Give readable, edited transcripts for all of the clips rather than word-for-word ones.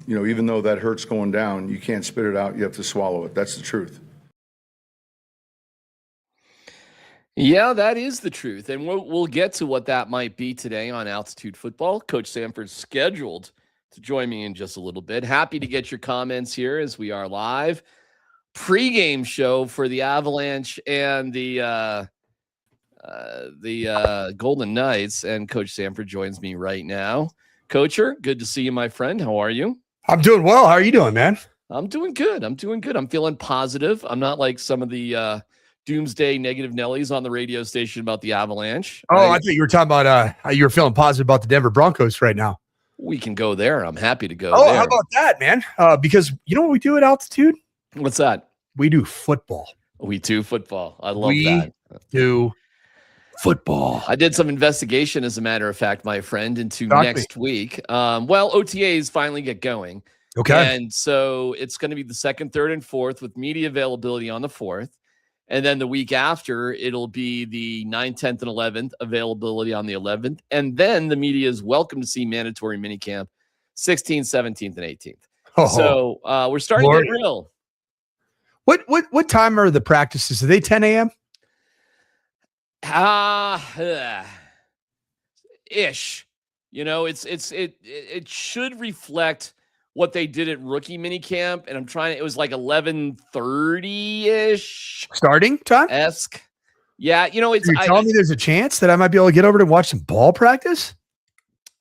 even though that hurts going down, you can't spit it out. You have to swallow it. That's the truth. Yeah, that is the truth. And we'll get to what that might be today on Altitude Football. Coach Sanford's scheduled to join me in just a little bit. Happy to get your comments here as we are live. Pre-game show for the Avalanche and the Golden Knights. And Coach Sanford joins me right now. Coacher, good to see you, my friend. How are you? I'm doing well. How are you doing, man? I'm doing good. I'm feeling positive. I'm not like some of the doomsday negative Nellies on the radio station about the Avalanche. Oh, I thought you were talking about how you were feeling positive about the Denver Broncos right now. We can go there. I'm happy to go there. How about that, man? Because you know what we do at Altitude? What's that? We do football. We do football. I love that. We do football. I did some investigation, as a matter of fact, my friend, into next week. OTAs finally get going. Okay. And so it's going to be the 2nd, 3rd, and 4th with media availability on the 4th. And then the week after, it'll be the 9th, 10th, and 11th, availability on the 11th. And then the media is welcome to see mandatory minicamp 16th, 17th, and 18th. Oh, so we're starting to get real. What time are the practices? Are they 10 a.m.? Ish. It should reflect what they did at rookie minicamp, and it was like 11:30-ish. Starting time? Esque. Yeah, You're telling me there's a chance that I might be able to get over to watch some ball practice?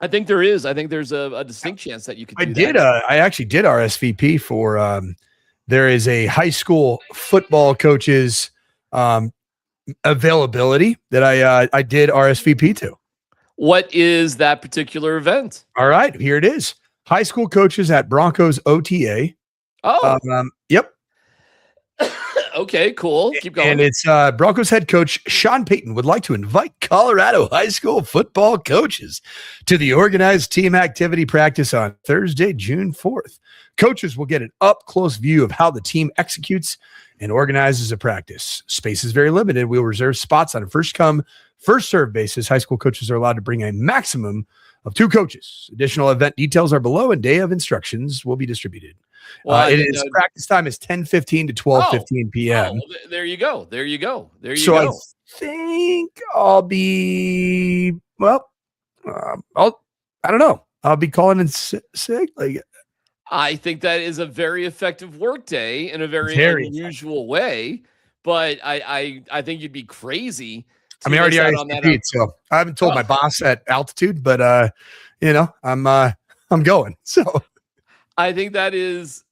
I think there is. I think there's a distinct chance that you could I actually did RSVP for there is a high school football coaches availability that I did RSVP to. What is that particular event? All right, here it is. High school coaches at Broncos OTA. Oh, yep. Okay, cool. Keep going. And it's Broncos head coach Sean Payton would like to invite Colorado high school football coaches to the organized team activity practice on Thursday, June 4th. Coaches will get an up-close view of how the team executes and organizes a practice. Space is very limited. We'll reserve spots on a first-come, first-served basis. High school coaches are allowed to bring a maximum of 2 coaches. Additional event details are below, and day of instructions will be distributed. Practice time is 10:15 to 12:15 p.m. There you go. So I think I'll be I don't know. I'll be calling in sick. I think that is a very effective work day in a very unusual way. But I think you'd be crazy. I mean, I already RSVP'd, so I haven't told my boss at Altitude, but I'm going. So I think that is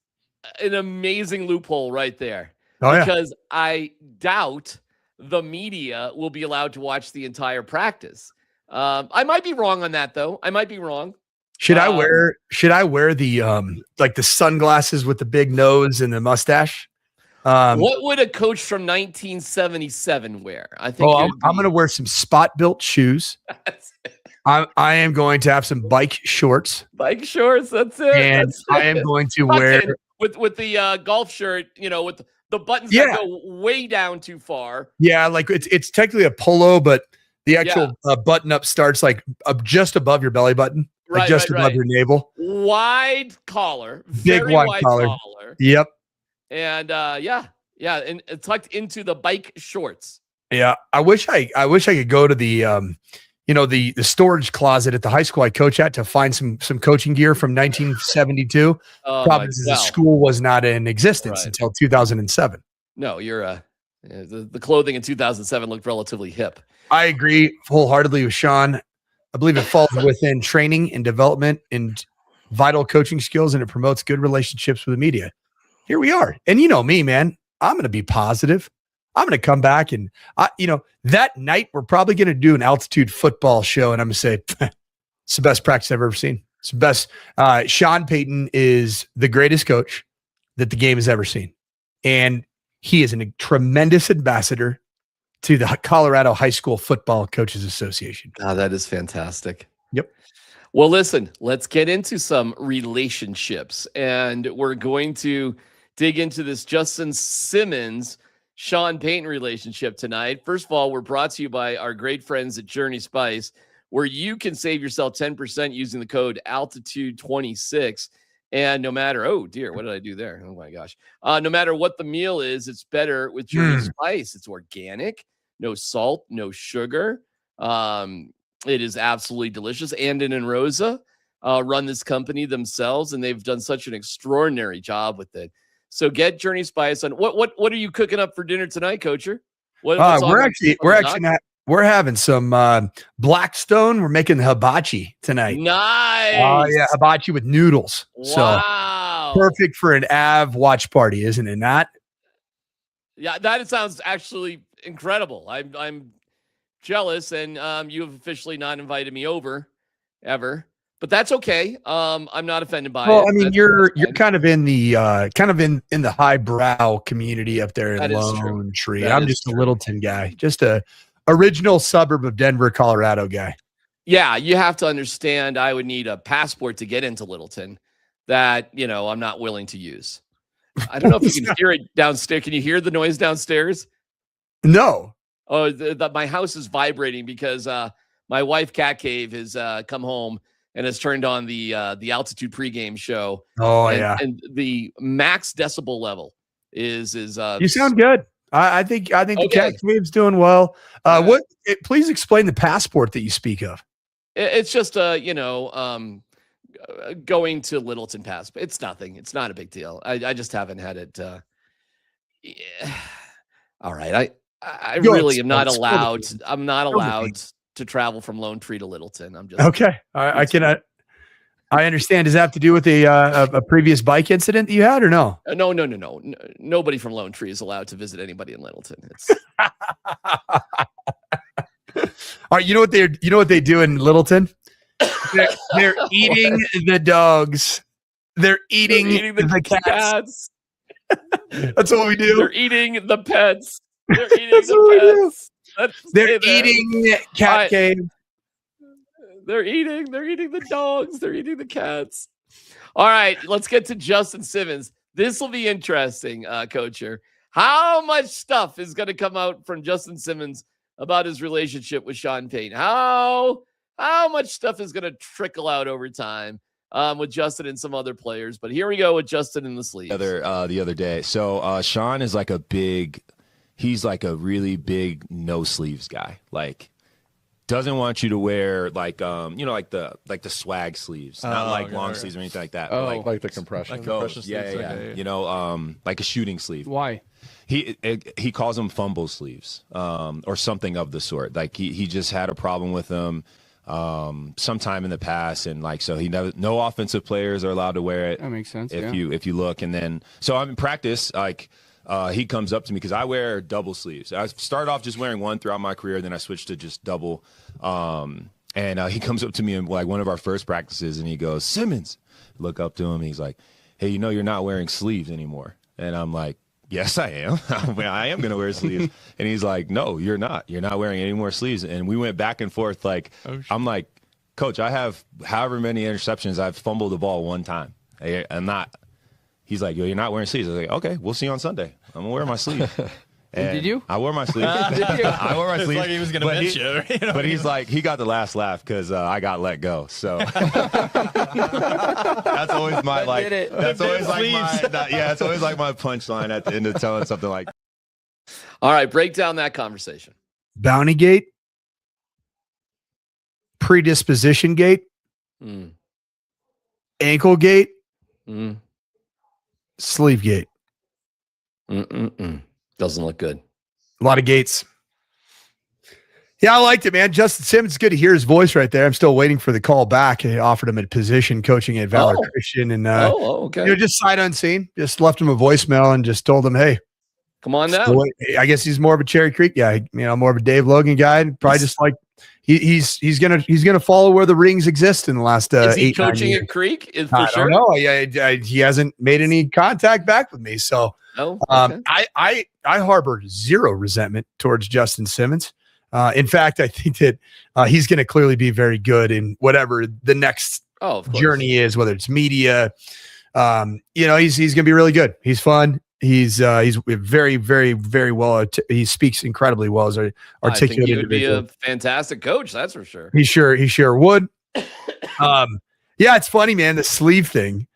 an amazing loophole right there. Because I doubt the media will be allowed to watch the entire practice. I might be wrong on that, though. I might be wrong. Should I wear the like the sunglasses with the big nose and the mustache? What would a coach from 1977 wear? I think I'm going to wear some spot-built shoes. I am going to have some bike shorts. Bike shorts, that's it. And I am going to wear with the golf shirt, with the buttons that go way down too far. Yeah, like it's technically a polo, but the actual button-up starts like just above your belly button, like just above your navel. Wide collar, big wide collar. Yep. And and tucked into the bike shorts. Yeah, I wish I could go to the the storage closet at the high school I coach at to find some coaching gear from 1972. Problem is the school was not in existence until 2007. No, you're the clothing in 2007 looked relatively hip. I agree wholeheartedly with Sean. I believe it falls within training and development and vital coaching skills, and it promotes good relationships with the media. Here we are. And you know me, man, I'm going to be positive. I'm going to come back and, that night we're probably going to do an Altitude football show. And I'm going to say, it's the best practice I've ever seen. It's the best. Sean Payton is the greatest coach that the game has ever seen. And he is a tremendous ambassador to the Colorado High School Football Coaches Association. Oh, that is fantastic. Yep. Well, listen, let's get into some relationships. And we're going to dig into this Justin Simmons, Sean Payton relationship tonight. First of all, we're brought to you by our great friends at Journey Spice, where you can save yourself 10% using the code Altitude26. And no matter, oh dear, what did I do there? Oh my gosh. No matter what the meal is, it's better with Journey Spice. It's organic, no salt, no sugar. It is absolutely delicious. Andon and Rosa run this company themselves, and they've done such an extraordinary job with it. So get Journey Spice on. What are you cooking up for dinner tonight, Coacher? We're having some Blackstone. We're making hibachi tonight. Nice. Oh yeah, hibachi with noodles. Wow. So perfect for an Av watch party, isn't it? Not? Yeah, that sounds actually incredible. I'm jealous, and you have officially not invited me over ever. But that's okay. I'm not offended by it. Well, I mean, you're kind of in the in the highbrow community up there in Lone Tree. I'm just a Littleton guy, just a original suburb of Denver, Colorado guy. Yeah, you have to understand. I would need a passport to get into Littleton that I'm not willing to use. I don't know if you can hear it downstairs. Can you hear the noise downstairs? No. Oh, my house is vibrating because my wife Cat Cave has come home and has turned on the altitude pregame show. Oh, and the max decibel level is you sound good. I think the Cat Cave's doing well. Please explain the passport that you speak of. It's just going to Littleton passport. It's nothing. It's not a big deal. I just haven't had it. All right. I really am not allowed. I'm not allowed to travel from Lone Tree to Littleton. I'm just okay. I cannot. I understand. Does that have to do with a previous bike incident that you had, or no? No. Nobody from Lone Tree is allowed to visit anybody in Littleton. It's all right. You know what they do in Littleton? They're eating the dogs. They're eating the cats. That's what we do. They're eating the pets. They're eating the pets. They're eating Cat Cave. They're eating the dogs. They're eating the cats. All right, let's get to Justin Simmons. This will be interesting, Coacher. How much stuff is going to come out from Justin Simmons about his relationship with Sean Payton? How much stuff is going to trickle out over time with Justin and some other players? But here we go with Justin in the sleeves. The other day. So Sean is he's like a really big no sleeves guy. Like, doesn't want you to wear like the swag sleeves, not long sleeves or anything like that. Oh, like the compression. Sleeves. Yeah. Like a shooting sleeve. Why? He calls them fumble sleeves, or something of the sort. Like he just had a problem with them sometime in the past, and so no offensive players are allowed to wear it. That makes sense. If you look, and then so I'm in practice, he comes up to me because I wear double sleeves. I started off just wearing one throughout my career, then I switched to just double. And he comes up to me in one of our first practices, and he goes, "Simmons." Look up to him. He's like, "Hey, you're not wearing sleeves anymore." And I'm like, "Yes, I am. I am going to wear sleeves." And he's like, "No, you're not. You're not wearing any more sleeves." And we went back and forth. I'm like, "Coach, I have however many interceptions. I've fumbled the ball one time. I'm not." He's like, "Yo, you're not wearing sleeves." I was like, "Okay, we'll see you on Sunday. I'm going to wear my sleeve." And did you? I wore my sleeve. I wore my sleeve. Like he was going to bench you. But he's like, he got the last laugh because I got let go. So that's always my That's always like my punchline at the end of telling something like. All right, break down that conversation. Bounty gate, predisposition gate, ankle gate, sleeve gate. Doesn't look good. A lot of gates. Yeah, I liked it, man. Justin Simmons, good to hear his voice right there. I'm still waiting for the call back. I offered him a position coaching at Valor Christian, and okay. Just sight unseen. Just left him a voicemail and just told him, "Hey, come on down." I guess he's more of a Cherry Creek guy, more of a Dave Logan guy. Probably just like he's gonna follow where the rings exist in the last is he 8 coaching years. at Creek? I don't know. He hasn't made any contact back with me, so. Okay. I harbor zero resentment towards Justin Simmons. In fact, I think that he's going to clearly be very good in whatever the next journey is, whether it's media. He's going to be really good. He's fun. He's very, very, very well. He speaks incredibly well as an articulate I think he would individual. be a fantastic coach. That's for sure. He sure would. It's funny, man. The sleeve thing.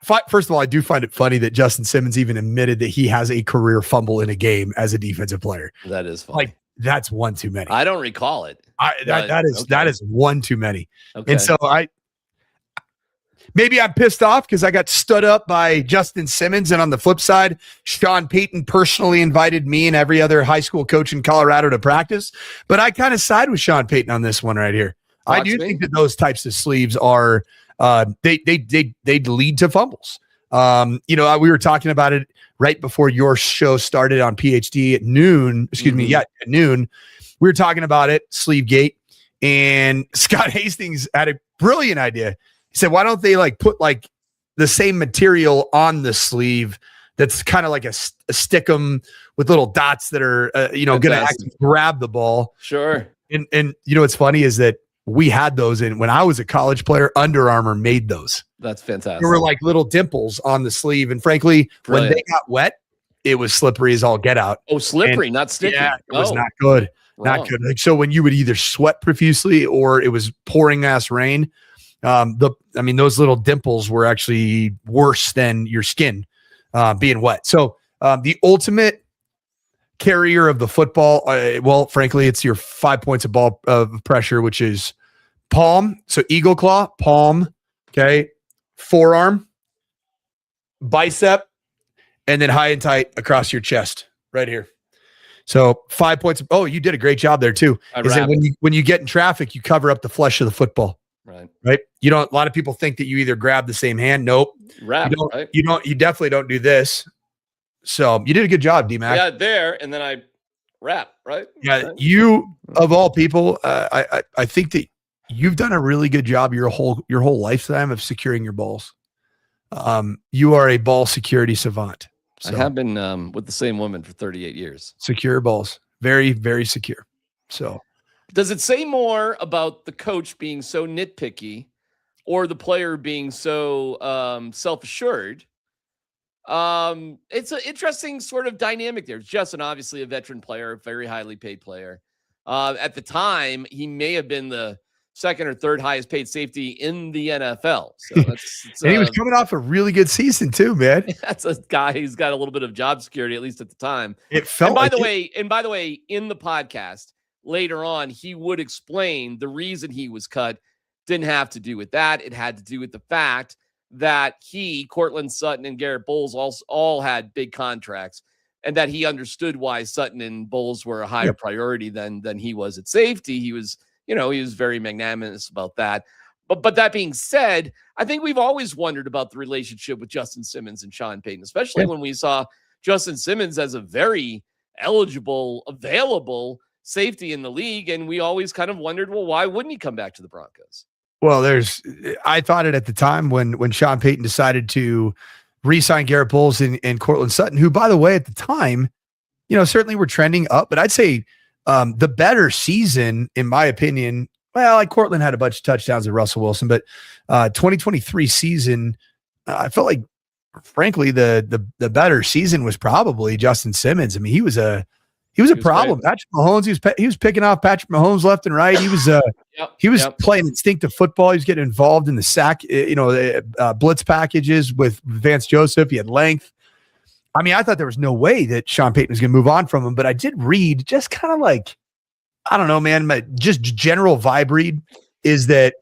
First of all, I do find it funny that Justin Simmons even admitted that he has a career fumble in a game as a defensive player. That is funny. Like, that's one too many. I don't recall it. That is one too many. Okay. And so maybe I'm pissed off because I got stood up by Justin Simmons. And on the flip side, Sean Payton personally invited me and every other high school coach in Colorado to practice. But I kind of side with Sean Payton on this one right here. I do think that those types of sleeves are they lead to fumbles. We were talking about it right before your show started on PhD at noon. At noon. We were talking about it, sleeve gate, and Scott Hastings had a brilliant idea. He said, why don't they put the same material on the sleeve that's kind of like a stickum with little dots that are, going to actually grab the ball. Sure. And what's funny is that we had those when I was a college player. Under Armour made those. That's fantastic. There were little dimples on the sleeve. And frankly, when they got wet, it was slippery as all get out. Oh, slippery, not sticky. Yeah, it was not good. Wrong. Not good. So when you would either sweat profusely or it was pouring ass rain, those little dimples were actually worse than your skin being wet. So the ultimate carrier of the football, frankly, it's your 5 points of ball of pressure, which is palm. So eagle claw, palm, okay, forearm, bicep, and then high and tight across your chest right here. So 5 points. You did a great job there too. Is that when you get in traffic, you cover up the flesh of the football. Right. You don't. A lot of people think that you either grab the same hand. Nope. Wrap. You don't. Right? You don't. You definitely don't do this. So you did a good job, DMac. Yeah, there, and then I wrap. Right. Yeah. Right. You of all people, I think that you've done a really good job your whole lifetime of securing your balls. You are a ball security savant. So, I have been with the same woman for 38 years. Secure balls. Very, very secure. So does it say more about the coach being so nitpicky or the player being so self-assured? It's an interesting sort of dynamic there. Justin, obviously a veteran player, a very highly paid player. At the time, he may have been the second or third highest paid safety in the NFL. So and he was coming off a really good season too, man. That's a guy who's got a little bit of job security, at least at the time. It felt. And by the way, in the podcast later on, he would explain the reason he was cut didn't have to do with that. It had to do with the fact that Cortland Sutton, and Garrett Bowles all had big contracts, and that he understood why Sutton and Bowles were a higher priority than he was at safety. He was very magnanimous about that. But that being said, I think we've always wondered about the relationship with Justin Simmons and Sean Payton, especially when we saw Justin Simmons as a very eligible, available safety in the league. And we always kind of wondered, well, why wouldn't he come back to the Broncos? Well, I thought it at the time when Sean Payton decided to re-sign Garrett Bowles and Cortland Sutton, who, by the way, at the time, certainly were trending up, but I'd say the better season, in my opinion, Cortland had a bunch of touchdowns with Russell Wilson, but 2023 season, I felt like, frankly, the better season was probably Justin Simmons. I mean, he was a problem. Great. Patrick Mahomes, he was picking off Patrick Mahomes left and right. He was playing instinctive football. He was getting involved in the sack, blitz packages with Vance Joseph. He had length. I mean, I thought there was no way that Sean Payton was going to move on from him, but I did read just kind of I don't know, man, just general vibe read is that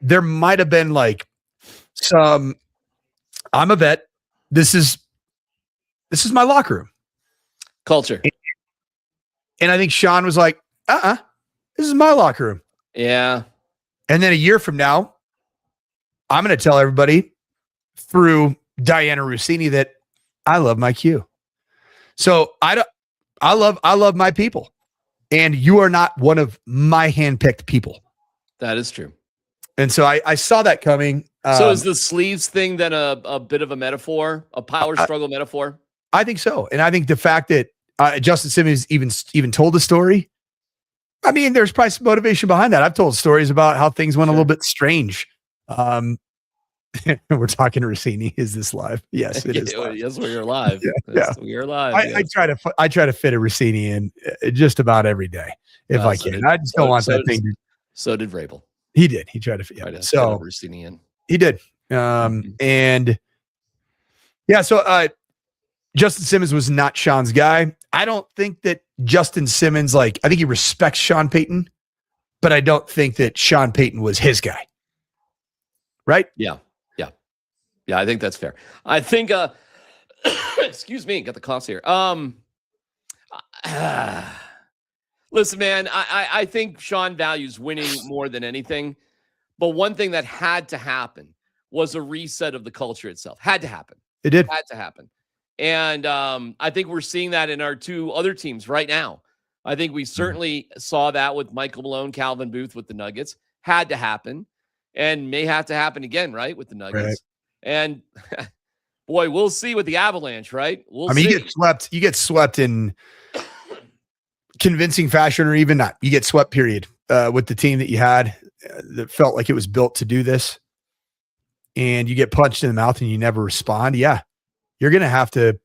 there might have been I'm a vet. This is my locker room culture. And I think Sean was like, this is my locker room. Yeah. And then a year from now, I'm going to tell everybody through Diana Rossini that I love my Q. So I love my people. And you are not one of my handpicked people. That is true. And so I saw that coming. So is the sleeves thing then a bit of a metaphor, a power struggle metaphor? I think so. And I think the fact that Justin Simmons even told the story, I mean, there's probably some motivation behind that. I've told stories about how things went a little bit strange. We're talking to Rossini. Is this live? Yes, it is. Yes, we are live. We are live. I try to fit a Rossini in just about every day if I can. I just don't want that thing. So did Vrabel. He did. He tried to fit. So Rossini in. He did. And Yeah. So Justin Simmons was not Sean's guy. I don't think that Justin Simmons, I think he respects Sean Payton, but I don't think that Sean Payton was his guy. Right? Yeah. I think that's fair. I think, excuse me, got the coughs here. Listen, man, I think Sean values winning more than anything. But one thing that had to happen was a reset of the culture itself. Had to happen. It did. Had to happen. And I think we're seeing that in our two other teams right now. I think we certainly saw that with Michael Malone, Calvin Booth with the Nuggets. Had to happen. And may have to happen again, right, with the Nuggets. Right. And boy, we'll see with the Avalanche, right? We'll see. You get swept in convincing fashion, or even not. You get swept, period, with the team that you had that felt like it was built to do this. And you get punched in the mouth and you never respond. Yeah. You're going to have to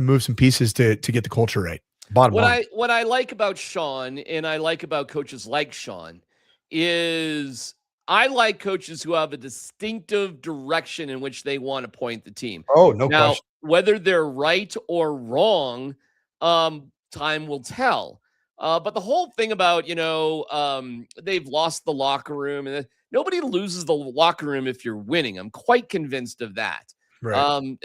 move some pieces to get the culture right. Bottom line. What I like about Sean, and I like about coaches like Sean, is I like coaches who have a distinctive direction in which they want to point the team. Oh, no question. Whether they're right or wrong, time will tell. But the whole thing about, they've lost the locker room, and nobody loses the locker room if you're winning. I'm quite convinced of that. Right.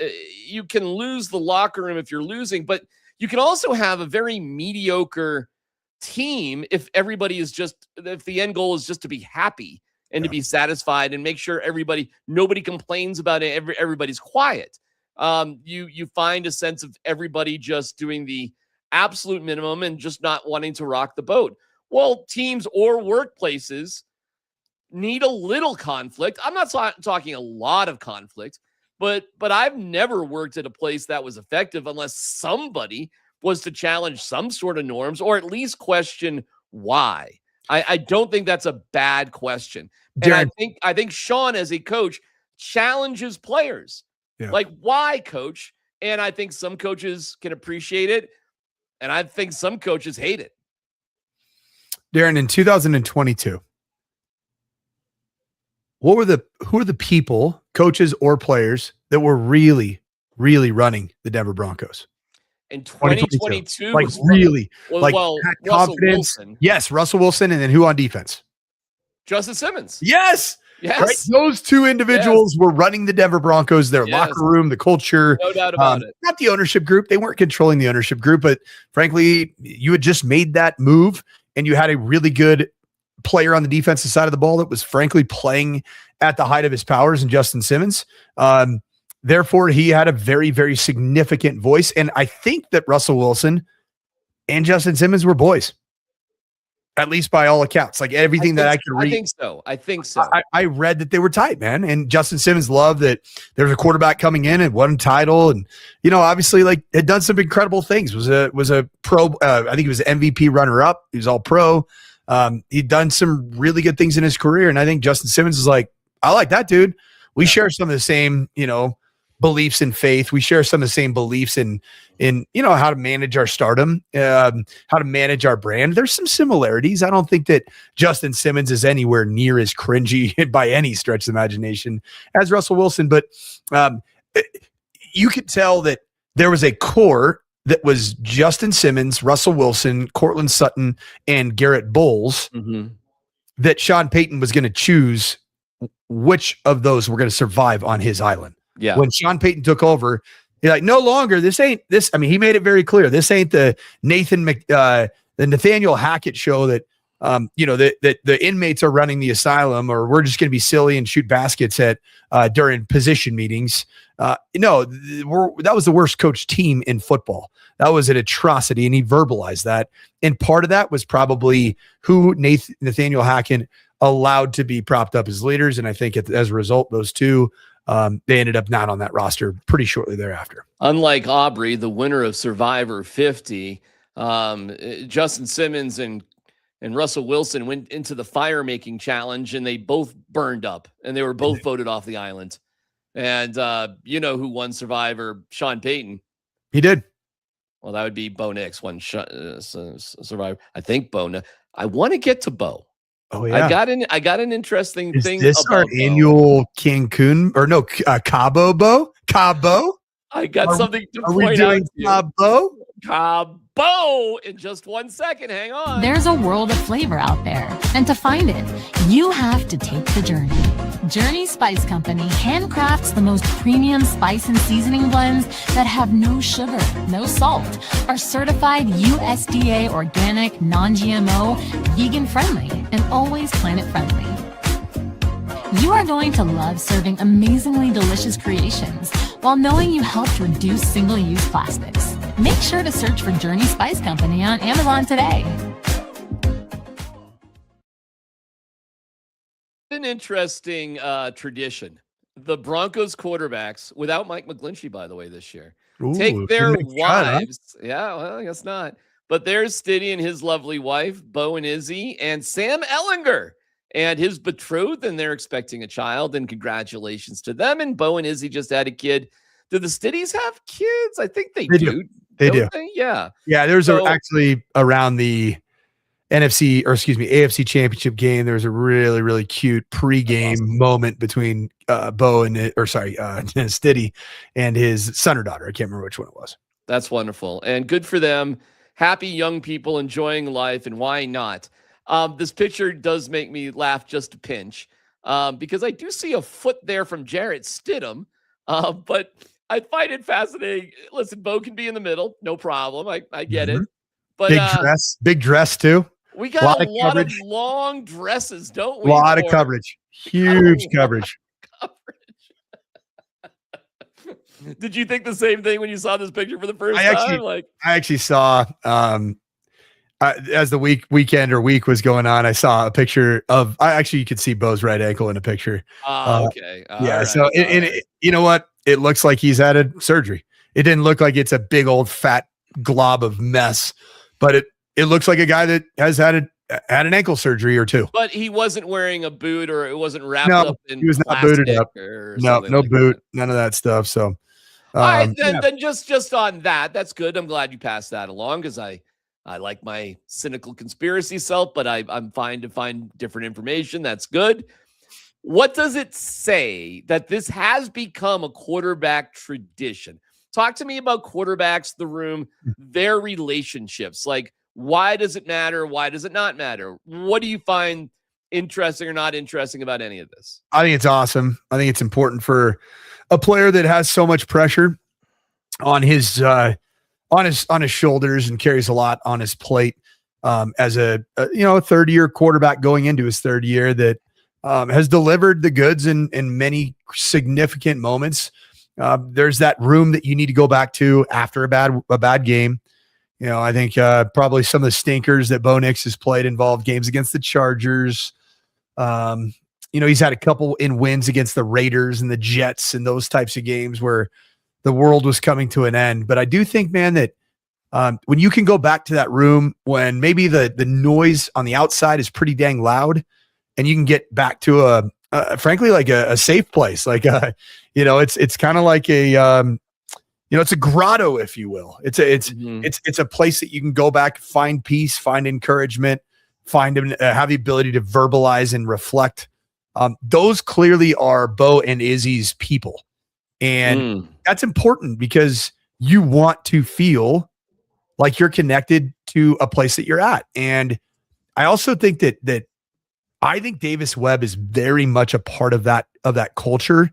You can lose the locker room if you're losing, but you can also have a very mediocre team if if the end goal is just to be happy and to be satisfied and make sure nobody complains about it. Everybody's quiet. You find a sense of everybody just doing the absolute minimum and just not wanting to rock the boat. Well, teams or workplaces need a little conflict. I'm not talking a lot of conflict, but I've never worked at a place that was effective unless somebody was to challenge some sort of norms or at least question why. I don't think that's a bad question. And I think Sean, as a coach, challenges players. Yeah. Like, why, coach? And I think some coaches can appreciate it, and I think some coaches hate it. Darren, in 2022, who are the people, coaches or players, that were really, really running the Denver Broncos? In 2022, really, Russell Wilson. Yes, Russell Wilson, and then who on defense? Justin Simmons. Yes. Right? Those two individuals were running the Denver Broncos, their locker room, the culture. No doubt about it. Not the ownership group. They weren't controlling the ownership group, but frankly, you had just made that move, and you had a really good player on the defensive side of the ball that was frankly playing at the height of his powers in Justin Simmons. Therefore, he had a very, very significant voice. And I think that Russell Wilson and Justin Simmons were boys, at least by all accounts. Like everything that I could read. I think so. I read that they were tight, man. And Justin Simmons loved that there was a quarterback coming in and won a title. And, obviously had done some incredible things. Was a pro. I think he was MVP runner up. He was all pro. He'd done some really good things in his career. And I think Justin Simmons is like, I like that dude. We share some of the same, beliefs in faith. We share some of the same beliefs in how to manage our stardom, how to manage our brand. There's some similarities. I don't think that Justin Simmons is anywhere near as cringy by any stretch of the imagination as Russell Wilson, but you could tell that there was a core that was Justin Simmons, Russell Wilson, Cortland Sutton, and Garrett Bowles, that Sean Payton was going to choose which of those were going to survive on his island. Yeah. When Sean Payton took over, you're like, no longer, this ain't this. I mean, he made it very clear. This ain't the the Nathaniel Hackett show that, that the inmates are running the asylum, or we're just going to be silly and shoot baskets at during position meetings. No, that was the worst coached team in football. That was an atrocity. And he verbalized that. And part of that was probably who Nathaniel Hackett allowed to be propped up as leaders. And I think as a result, those two, they ended up not on that roster pretty shortly thereafter. Unlike Aubrey, the winner of Survivor 50, Justin Simmons and Russell Wilson went into the fire making challenge, and they both burned up, and they were both voted off the island. And who won Survivor? Sean Payton. He did. Well, that would be Bo Nix won Survivor. I think Bo. I want to get to Bo. Oh yeah, I got an interesting thing. Is this our annual Cancun or no Cabo Bo? Cabo? I got something to Are we point out doing to you. Bo? Cabo in just 1 second. Hang on. There's a world of flavor out there, and to find it, you have to take the journey. Journey Spice Company handcrafts the most premium spice and seasoning blends that have no sugar, no salt, are certified USDA organic, non-GMO, vegan-friendly, and always planet-friendly. You are going to love serving amazingly delicious creations while knowing you helped reduce single-use plastics. Make sure to search for Journey Spice Company on Amazon today. An interesting tradition. The Broncos quarterbacks, without Mike McGlinchey, by the way, this year, take their wives. Yeah, well, I guess not. But there's Stiddy and his lovely wife, Bo and Izzy, and Sam Ellinger and his betrothed, and they're expecting a child. And congratulations to them. And Bo and Izzy just had a kid. Do the Stiddies have kids? I think they do. They do. Yeah. Yeah, there's actually around the AFC Championship game, there was a really, really cute pregame moment between Bo and Stiddy and his son or daughter. I can't remember which one it was. That's wonderful. And good for them. Happy young people enjoying life, and why not? This picture does make me laugh just a pinch because I do see a foot there from Jarrett Stidham, but I find it fascinating. Listen, Bo can be in the middle. No problem. I get it. But big dress too. We got a lot of long dresses, don't we? A lot of coverage. Huge coverage. Did you think the same thing when you saw this picture for the first time? I actually saw as the week was going on, I saw a picture of. You could see Bo's right ankle in a picture. Okay. Right. So you know what? It looks like he's had a surgery. It didn't look like it's a big old fat glob of mess, but it looks like a guy that has had an ankle surgery or two. But he wasn't wearing a boot, or it wasn't wrapped up in he was not booted up. No like boot, that. None of that stuff. So, all right, then just on that, that's good. I'm glad you passed that along because I like my cynical conspiracy self, but I'm fine to find different information. That's good. What does it say that this has become a quarterback tradition? Talk to me about quarterbacks, the room, their relationships. Like, why does it matter? Why does it not matter? What do you find interesting or not interesting about any of this? I think it's awesome. I think it's important for a player that has so much pressure on his shoulders and carries a lot on his plate as a third-year quarterback going into his third year that has delivered the goods in many significant moments. There's that room that you need to go back to after a bad game. I think probably some of the stinkers that Bo Nix has played involved games against the Chargers. He's had a couple in wins against the Raiders and the Jets and those types of games where the world was coming to an end. But I do think, man, that when you can go back to that room when maybe the noise on the outside is pretty dang loud, and you can get back to frankly, like a safe place, like it's kind of like it's a grotto, if you will. It's a place that you can go back, find peace, find encouragement, have the ability to verbalize and reflect. Those clearly are Bo and Izzy's people, and that's important because you want to feel like you're connected to a place that you're at. And I also think that I think Davis Webb is very much a part of that culture.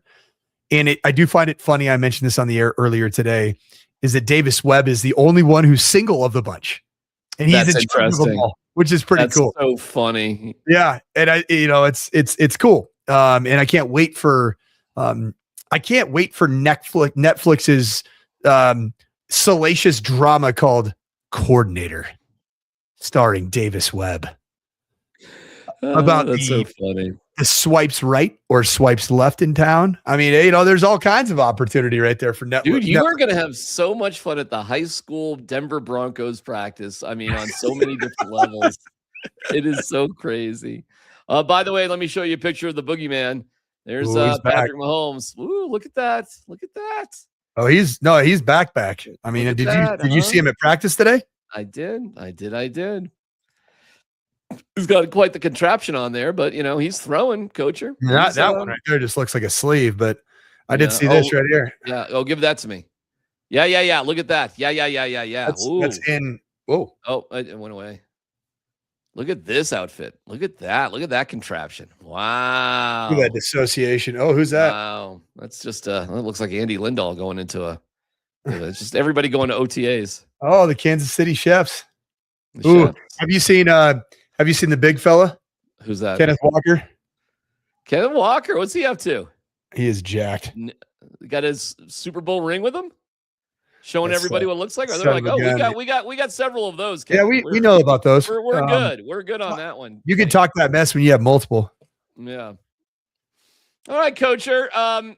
And I do find it funny. I mentioned this on the air earlier today, is that Davis Webb is the only one who's single of the bunch, and he's in charge of them all, which is pretty cool. So funny. Yeah. And it's cool. And I can't wait for Netflix's salacious drama called Coordinator, starring Davis Webb. About that's so funny. The swipes right or swipes left in town. I mean, there's all kinds of opportunity right there for Netflix. Dude, you are going to have so much fun at the high school Denver Broncos practice. I mean, on so many different levels. It is so crazy. By the way, let me show you a picture of the boogeyman. There's Patrick Mahomes. Ooh, look at that. Look at that. Oh, he's back. I mean, did you see him at practice today? I did. He's got quite the contraption on there, but he's throwing, coacher. That one right there just looks like a sleeve, but I did see this right here. Yeah. Oh, give that to me. Yeah. Look at that. Yeah. That's in. Whoa. Oh, it went away. Look at this outfit. Look at that. Look at that contraption. Wow. Look at that dissociation. Oh, who's that? Wow. That's just it looks like Andy Lindahl going into it's just everybody going to OTAs. Oh, the Kansas City Chefs. The Ooh, chefs. have you seen the big fella? Who's that? Kenneth Walker. Kenneth Walker. What's he up to? He is jacked. Got his Super Bowl ring with him? Showing That's everybody what it looks like. Or they're son like, of a oh, gun. we got several of those. Yeah, Ken. we know about those. We're good. We're good on that one. You can talk that mess when you have multiple. Yeah. All right, Coacher.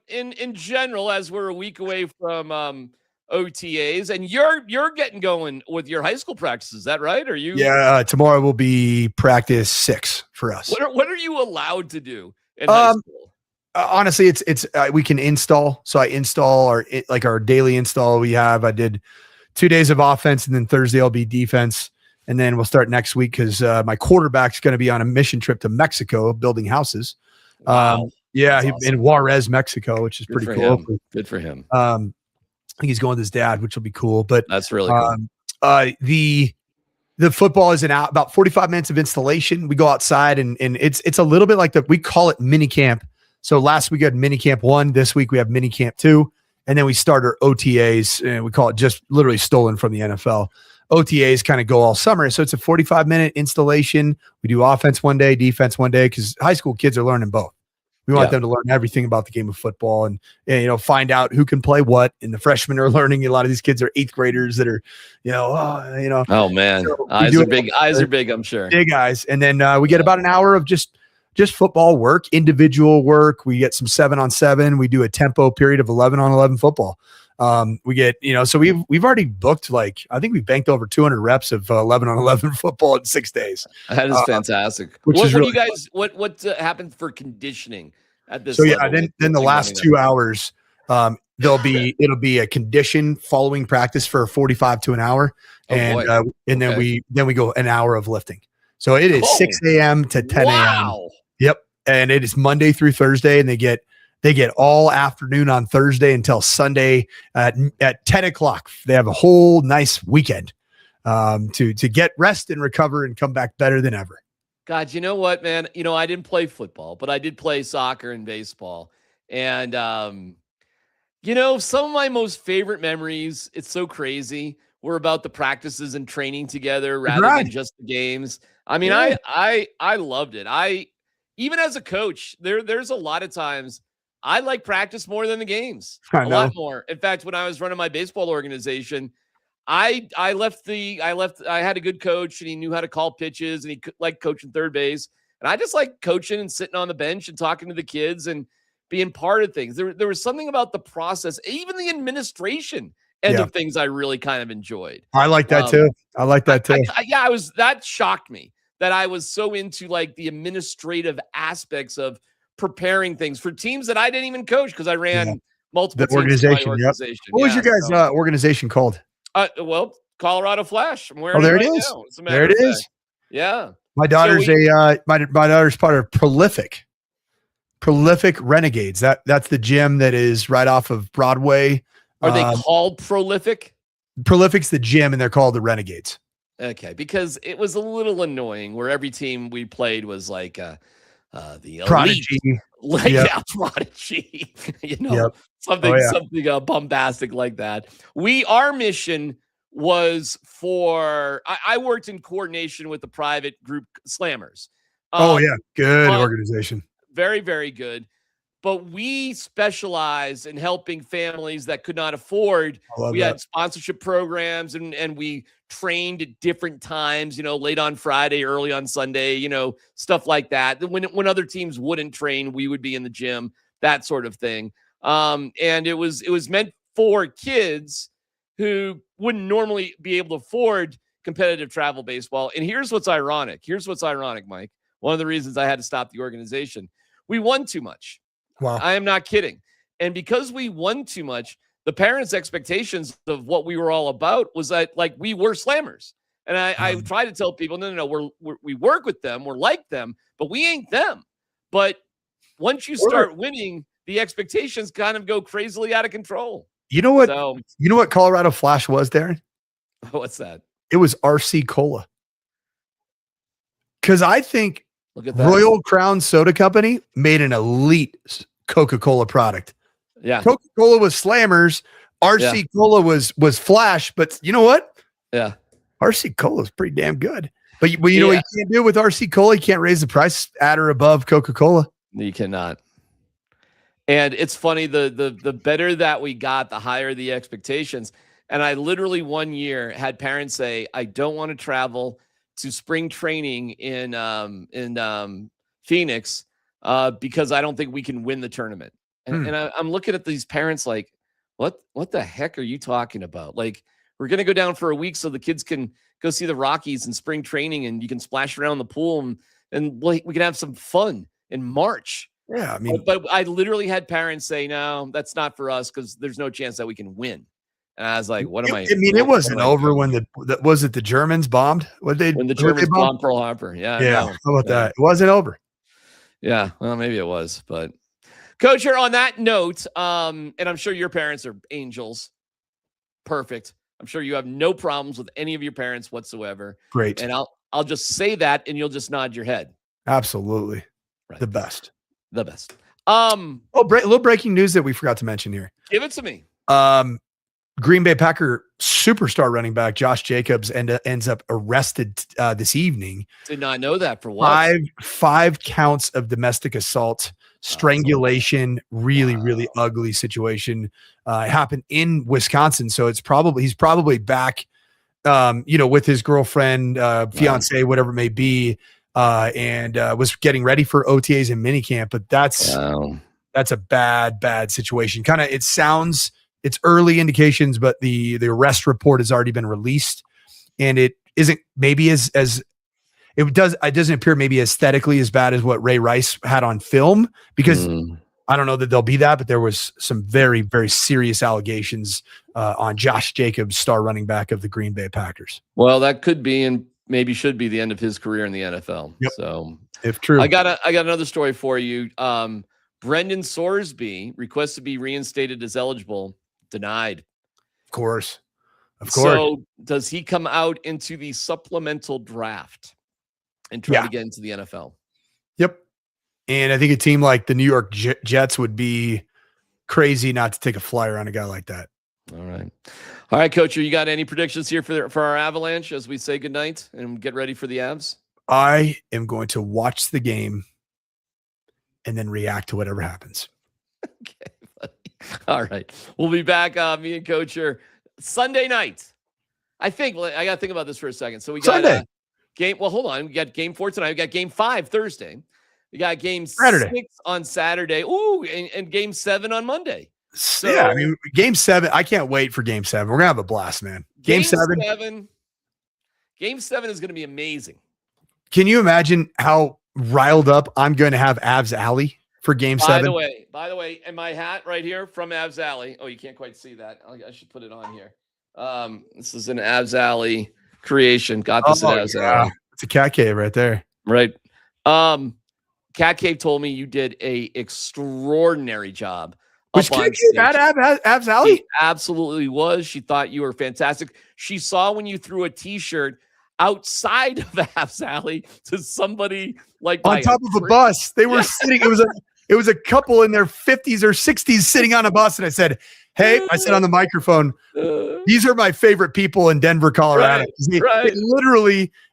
In general, as we're a week away from OTAs, and you're getting going with your high school practices, is that right? Are you? Yeah, tomorrow will be practice 6 for us. What are you allowed to do in high school? Honestly, it's we can install. So I install our daily install. I did 2 days of offense, and then Thursday I'll be defense, and then we'll start next week because my quarterback's going to be on a mission trip to Mexico building houses. Wow. Yeah, That's in Juarez, Mexico, which is Good pretty for cool. him. Good for him. I think he's going with his dad, which will be cool. But That's really cool. The football is about 45 minutes of installation. We go outside and it's a little bit like we call it mini camp. So last week we had mini camp 1. This week we have mini camp 2. And then we start our OTAs, and we call it just literally stolen from the NFL. OTAs kind of go all summer. So it's a 45-minute installation. We do offense one day, defense one day, because high school kids are learning both. We want them to learn everything about the game of football and find out who can play what. And the freshmen are learning. A lot of these kids are 8th graders that are, Oh man, so eyes are big. Eyes are big. I'm sure. big eyes. And then we get about an hour of just football work, individual work. We get some 7-on-7. We do a tempo period of 11-on-11 football. We get, so we've already booked, I think we've banked over 200 reps of 11-on-11 football in 6 days. That is fantastic. Which What is do really you guys? What happened for conditioning at this? So yeah, level? then the last 2 hours, it'll be a condition following practice for 45 to an hour, and then we go an hour of lifting. So it is 6 a.m. to 10 a.m. Wow. Yep, and it is Monday through Thursday, and they get all afternoon on Thursday until Sunday at 10 o'clock. They have a whole nice weekend to get rest and recover and come back better than ever. God, you know what, man? I didn't play football, but I did play soccer and baseball. And, some of my most favorite memories, it's so crazy, were about the practices and training together rather than just the games. I mean, Yeah. I loved it. Even as a coach, there's a lot of times I like practice more than the games. I a know. lot more. In fact, when I was running my baseball organization, I had a good coach, and he knew how to call pitches, and he liked coaching third base. And I just like coaching and sitting on the bench and talking to the kids and being part of things. There was something about the process, even the administration end of things I really kind of enjoyed. I like that too. I like that too. That shocked me that I was so into the administrative aspects of preparing things for teams that I didn't even coach because I ran multiple teams in my organization. What was your guys' organization called? Colorado Flash. I'm wearing there it it right is. now. As a There matter it of is. fact. Yeah. My daughter's my daughter's part of Prolific Renegades. That's the gym that is right off of Broadway. Are they called Prolific? Prolific's the gym, and they're called the Renegades. Okay, because it was a little annoying where every team we played was the elite. Prodigy. Prodigy. Yep. Something bombastic like that. Our mission was I worked in coordination with the private group Slammers. Good organization. Very, very good. But we specialize in helping families that could not afford. We had sponsorship programs, and we trained at different times, late on Friday, early on Sunday, stuff like that. When other teams wouldn't train, we would be in the gym, that sort of thing. And it was meant for kids who wouldn't normally be able to afford competitive travel baseball. And here's what's ironic, Mike. One of the reasons I had to stop the organization, we won too much. Wow. I am not kidding. And because we won too much, the parents' expectations of what we were all about was that we were Slammers. And I try to tell people, no, we work with them. We're like them, but we ain't them. But once you start winning, the expectations kind of go crazily out of control. You know what? So You know what Colorado Flash was, Darren? what's that? It was RC Cola. Because I think Look at that. Royal Crown Soda Company made an elite Coca-Cola product. Yeah. Coca-Cola was Slammers. RC Cola was Flash. But you know what? Yeah. RC Cola is pretty damn good. But you know what you can't do with RC Cola? You can't raise the price at or above Coca-Cola. You cannot. And it's funny, the better that we got, the higher the expectations. And I literally one year had parents say, I don't want to travel to spring training in Phoenix because I don't think we can win the tournament. And I'm looking at these parents like, what the heck are you talking about? Like, we're going to go down for a week so the kids can go see the Rockies in spring training and you can splash around the pool and we can have some fun in March. Yeah, I mean, but I literally had parents say, no, that's not for us because there's no chance that we can win. And I was like, what am I? I mean, it wasn't over when was it the Germans bombed? When the Germans bombed Pearl Harbor. Yeah. How about that? It wasn't over. Yeah. Well, maybe it was, but Coach, here on that note, and I'm sure your parents are angels. Perfect. I'm sure you have no problems with any of your parents whatsoever. Great. And I'll just say that and you'll just nod your head. Absolutely. Right. The best. The best. Little breaking news that we forgot to mention here. Give it to me. Green Bay Packer superstar running back Josh Jacobs ends up arrested this evening. Did not know that. For what? Five counts of domestic assault, strangulation, really ugly situation. It happened in Wisconsin, so he's probably back, with his girlfriend, fiance, whatever it may be, and was getting ready for OTAs and minicamp. But that's a bad situation. Kind of, it sounds. It's early indications, but the arrest report has already been released, and it isn't maybe as it doesn't appear maybe aesthetically as bad as what Ray Rice had on film, because I don't know that there'll be that, but there was some very, very serious allegations on Josh Jacobs, star running back of the Green Bay Packers. Well, that could be and maybe should be the end of his career in the NFL. Yep. So if true, I got another story for you. Brendan Sorsby requests to be reinstated as eligible. Denied. Of course. So does he come out into the supplemental draft and try to get into the NFL? Yep. And I think a team like the New York Jets would be crazy not to take a flyer on a guy like that. All right, Coach. You got any predictions here for our Avalanche as we say goodnight and get ready for the Avs? I am going to watch the game and then react to whatever happens. Okay. All right. We'll be back, me and Coach here Sunday night. I got to think about this for a second. So we got Sunday. Game. Well, hold on. We got game 4 tonight. We got game 5 Thursday. We got game Saturday. 6 on Saturday. Ooh, and game 7 on Monday. So, yeah, I mean, game 7. I can't wait for game 7. We're gonna have a blast, man. Game 7. Game 7 is going to be amazing. Can you imagine how riled up I'm going to have Avs Alley for game 7? By the way, and my hat right here from Avs Alley. Oh, you can't quite see that. I should put it on here. This is an Avs Alley creation. Got this at Avs Alley. It's a cat cave right there. Right. Cat Cave told me you did a extraordinary job. Which cat cave at Avs Alley? She absolutely was. She thought you were fantastic. She saw when you threw a T-shirt outside of Avs Alley to somebody like on top of a bus. They were sitting. It was a couple in their 50s or 60s sitting on a bus, and I said, "Hey," I said on the microphone, "These are my favorite people in Denver, Colorado." Right.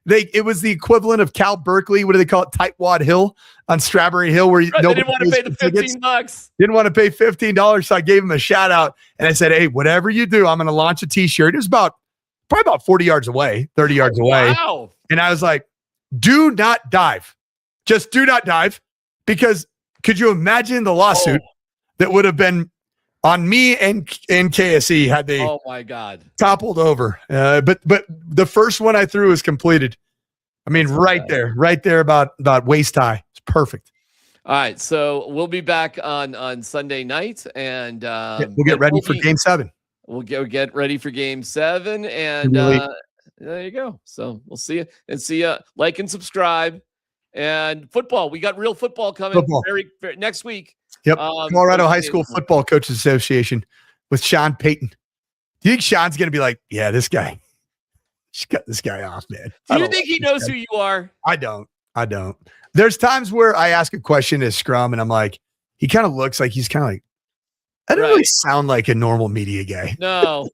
It was the equivalent of Cal Berkeley. What do they call it? Tightwad Hill on Strawberry Hill, where they didn't want to pay the $15. Didn't want to pay $15, so I gave him a shout out, and I said, "Hey, whatever you do, I'm going to launch a T-shirt." It was probably about 40 yards away, 30 yards away. Wow. And I was like, "Do not dive. Just do not dive," because could you imagine the lawsuit that would have been on me and KSE had they toppled over? But the first one I threw was completed. I mean, right there about waist high. It's perfect. All right, so we'll be back on Sunday night, and we'll get ready for Game 7. We'll get ready for Game 7, and there you go. So we'll see you. Like and subscribe. And football, we got real football coming very next week. Yep. Colorado High School Football Coaches Association. with Sean Payton. Do you think Sean's going to be like, yeah, this guy, just cut this guy off, man? Do you think he knows who you are? I don't. There's times where I ask a question to Scrum and I'm like, he kind of looks like he's kind of like, I don't really sound like a normal media guy. No.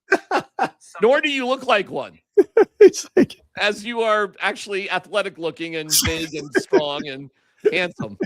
Nor do you look like one. It's like, as you are actually athletic looking and big and strong and handsome.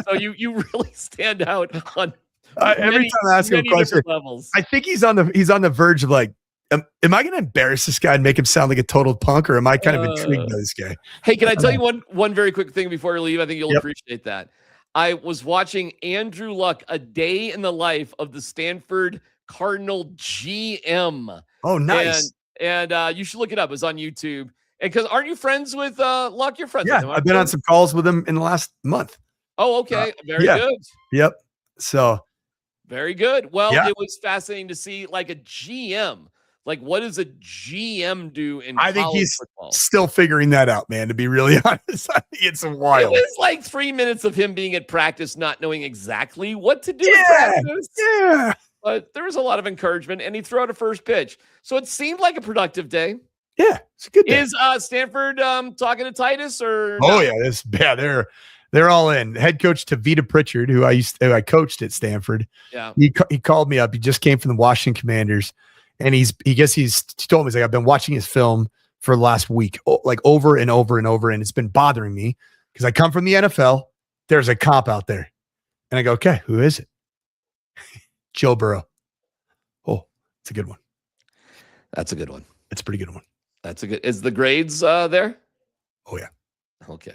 So you really stand out on every time I ask him a question, levels. I think he's on the verge of like, am I going to embarrass this guy and make him sound like a total punk, or am I kind of intrigued by this guy? Hey, can I tell you one very quick thing before we leave? I think you'll appreciate that. I was watching Andrew Luck, a day in the life of the Stanford Cardinal GM. Oh, nice. And you should look it up. It's on YouTube. And because aren't you friends with Luck? You're friends with him. I've been on some calls with him in the last month. Oh, okay. Very good. Yep. So very good. Well, it was fascinating to see like a GM. Like, what does a GM do in college think he's football? Still figuring that out, man, to be really honest. I think it's wild. It was like 3 minutes of him being at practice, not knowing exactly what to do in practice. Yeah. But there was a lot of encouragement, and he threw out a first pitch. So it seemed like a productive day. Yeah, it's a good day. Is Stanford talking to Titus or? Oh, yeah. They're all in. Head coach Tavita Pritchard, who I coached at Stanford. Yeah. He called me up. He just came from the Washington Commanders. And he told me, he's like, I've been watching his film for the last week, like over and over and over. And it's been bothering me because I come from the NFL. There's a cop out there. And I go, okay, who is it? Joe Burrow. Oh, it's a good one. That's a good one. It's a pretty good one. That's a good. Is the grades there? Oh, yeah. Okay.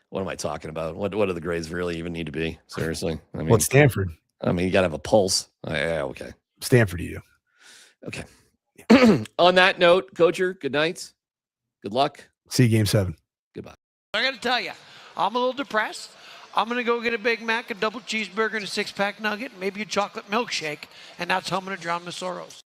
What am I talking about? What do the grades really even need to be? Seriously. I mean, What's Stanford? I mean, you got to have a pulse. Yeah, okay. Stanford, you do. Okay. On that note, Coacher, good night. Good luck. See you game 7. Goodbye. I got to tell you, I'm a little depressed. I'm going to go get a Big Mac, a double cheeseburger, and a 6-pack nugget, maybe a chocolate milkshake, and that's how I'm going to drown my sorrows.